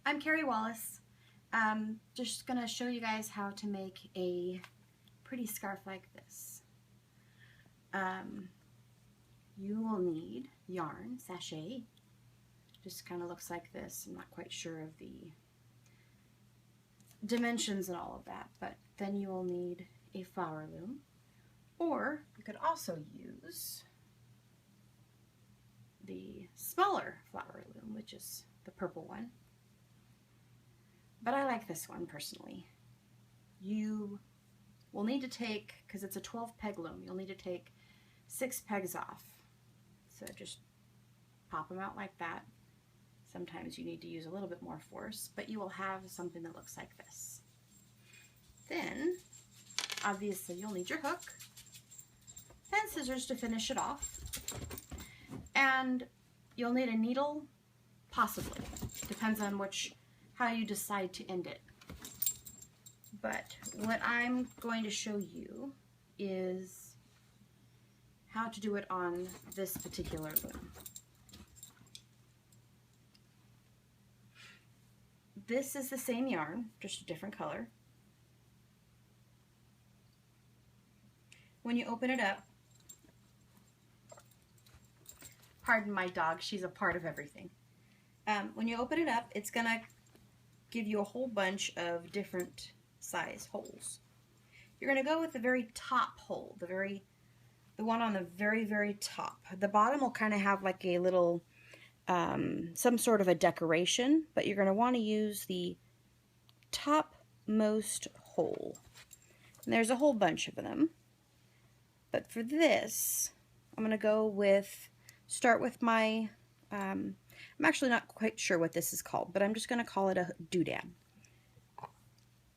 I'm Carrie Wallace. Just gonna show you guys how to make a pretty scarf like this. You will need yarn, sachet. Just kind of looks like this. I'm not quite sure of the dimensions and all of that, but then you will need a flower loom, or you could also use the smaller flower loom, which is the purple one. But I like this one personally. You will need to take, because it's a 12 peg loom, you'll need to take 6 pegs off. So just pop them out like that. Sometimes you need to use a little bit more force, but you will have something that looks like this. Then, obviously, you'll need your hook and scissors to finish it off. And you'll need a needle, possibly. Depends on how you decide to end it. But what I'm going to show you is how to do it on this particular loom. This is the same yarn, just a different color. When you open it up, pardon my dog, she's a part of everything. When you open it up, it's gonna give you a whole bunch of different size holes. You're gonna go with the very top hole, the one on the very, very top. The bottom will kind of have like a little some sort of a decoration, but you're going to want to use the topmost hole. And there's a whole bunch of them. But for this, I'm going to start with my, I'm actually not quite sure what this is called, but I'm just going to call it a doodad.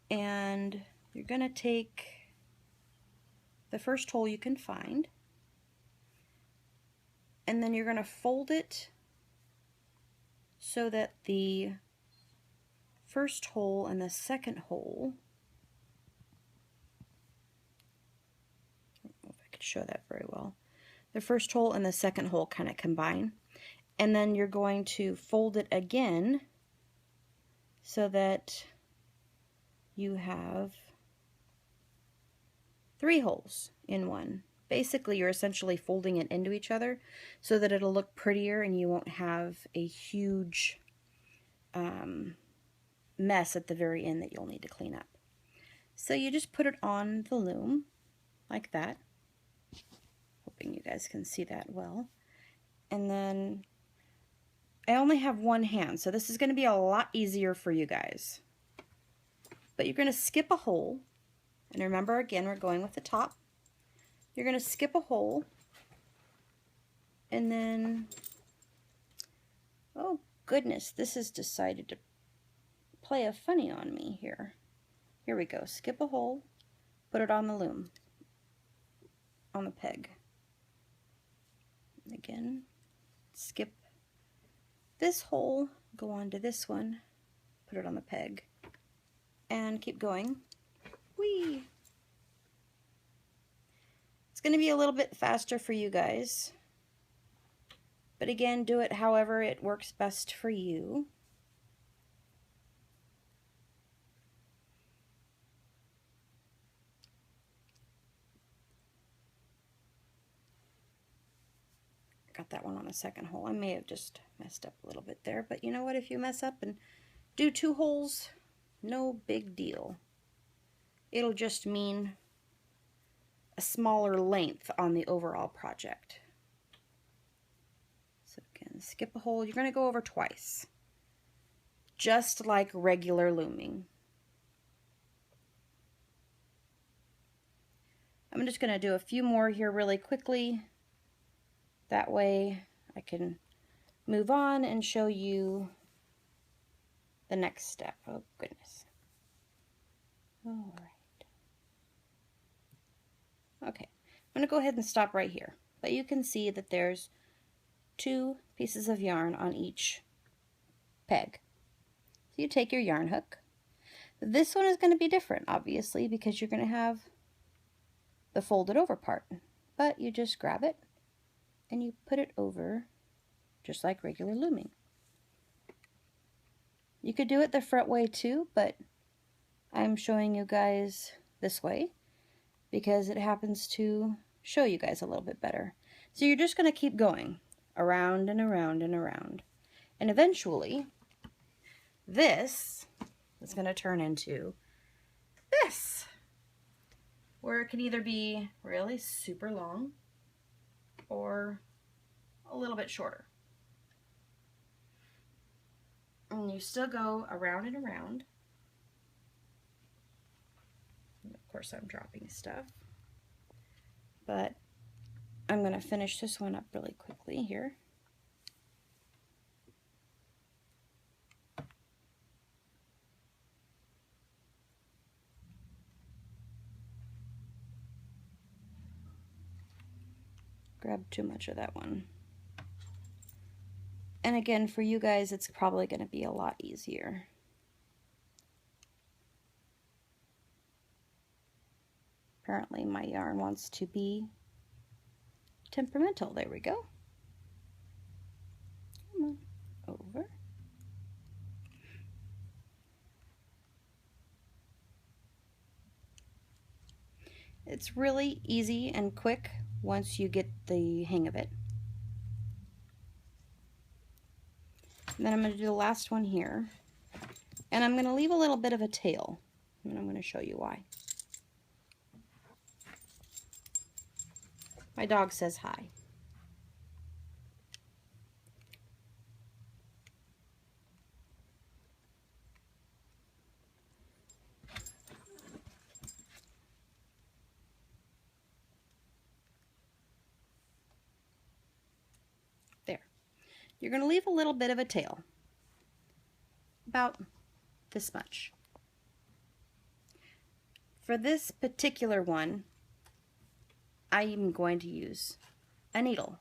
And you're going to take the first hole you can find, and then you're going to fold it so that the first hole and the second hole, I don't know if I could show that very well, the first hole and the second hole kind of combine, and then you're going to fold it again so that you have 3 holes in one. Basically, you're essentially folding it into each other so that it'll look prettier and you won't have a huge mess at the very end that you'll need to clean up. So you just put it on the loom like that. Hoping you guys can see that well. And then I only have one hand, so this is going to be a lot easier for you guys. But you're going to skip a hole. And remember, again, we're going with the top. You're going to skip a hole, and then, oh goodness, this has decided to play a funny on me here. Here we go. Skip a hole, put it on the loom, on the peg. Again, skip this hole, go on to this one, put it on the peg, and keep going. Whee! It's going to be a little bit faster for you guys, but again, do it however it works best for you. Got that one on the second hole. I may have just messed up a little bit there, but you know what? If you mess up and do 2 holes, no big deal. It'll just mean a smaller length on the overall project. So again, skip a hole. You're going to go over twice, just like regular looming. I'm just going to do a few more here really quickly. That way I can move on and show you the next step. Oh goodness. All right. Okay, I'm going to go ahead and stop right here. But you can see that there's 2 pieces of yarn on each peg. So you take your yarn hook. This one is going to be different, obviously, because you're going to have the folded over part. But you just grab it and you put it over just like regular looming. You could do it the front way too, but I'm showing you guys this way because it happens to show you guys a little bit better. So you're just going to keep going around and around and around. And eventually, this is going to turn into this, where it can either be really super long or a little bit shorter. And you still go around and around. And of course, I'm dropping stuff. But I'm going to finish this one up really quickly here. Grab too much of that one. And again, for you guys, it's probably going to be a lot easier. Apparently my yarn wants to be temperamental. There we go. Come on, over. It's really easy and quick once you get the hang of it. And then I'm going to do the last one here. And I'm going to leave a little bit of a tail. And I'm going to show you why. My dog says hi. There. You're going to leave a little bit of a tail. About this much. For this particular one, I'm going to use a needle.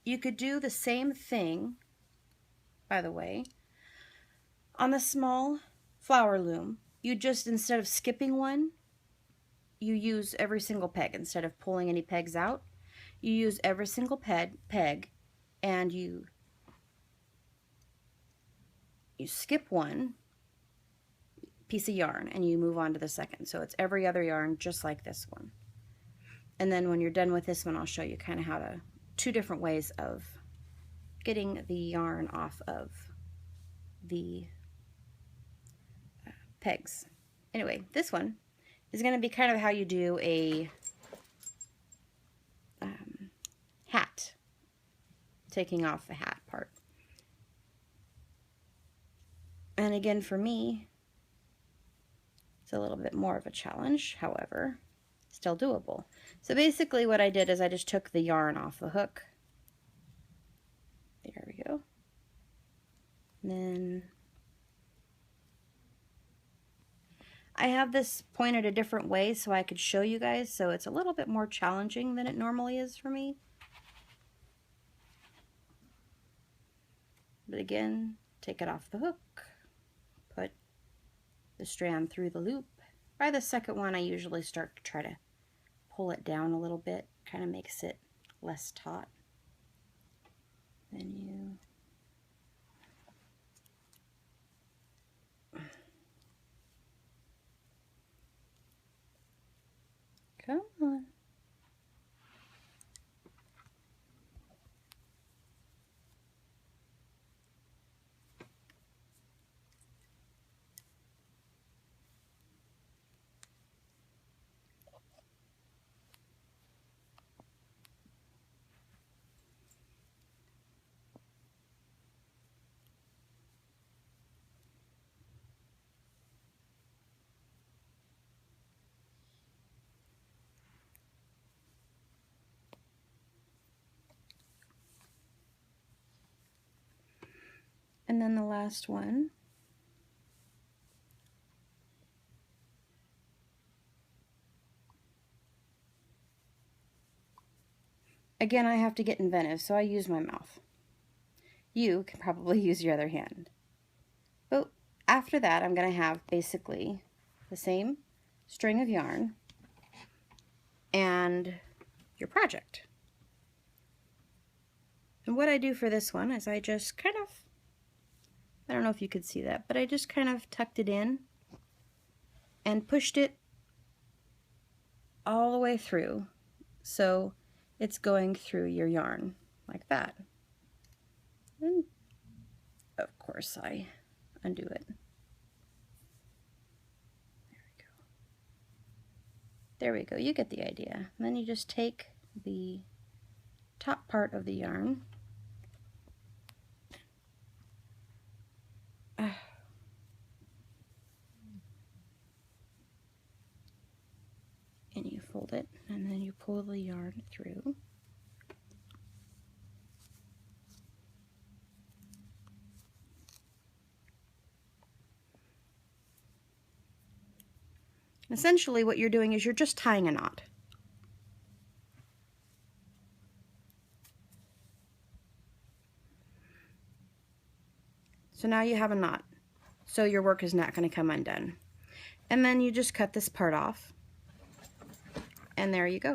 You could do the same thing, by the way, on the small flower loom. You just, instead of skipping one, you use every single peg. Instead of pulling any pegs out, you use every single peg and you skip one piece of yarn and you move on to the second. So it's every other yarn just like this one. And then when you're done with this one, I'll show you kind of how to, two different ways of getting the yarn off of the pegs. Anyway, this one is going to be kind of how you do a hat, taking off the hat part. And again, for me, it's a little bit more of a challenge, however, still doable. So basically what I did is I just took the yarn off the hook. There we go. And then I have this pointed a different way so I could show you guys, so it's a little bit more challenging than it normally is for me. But again, take it off the hook, put the strand through the loop. By the second one, I usually start to try to pull it down a little bit, kind of makes it less taut. Then you come on. And then the last one. Again, I have to get inventive, so I use my mouth. You can probably use your other hand. But after that, I'm going to have basically the same string of yarn and your project. And what I do for this one is I just kind of I don't know if you could see that, but I just kind of tucked it in and pushed it all the way through, so it's going through your yarn like that. And of course I undo it. There we go, you get the idea. And then you just take the top part of the yarn and you fold it, and then you pull the yarn through. Essentially what you're doing is you're just tying a knot. So now you have a knot, so your work is not going to come undone. And then you just cut this part off, and there you go.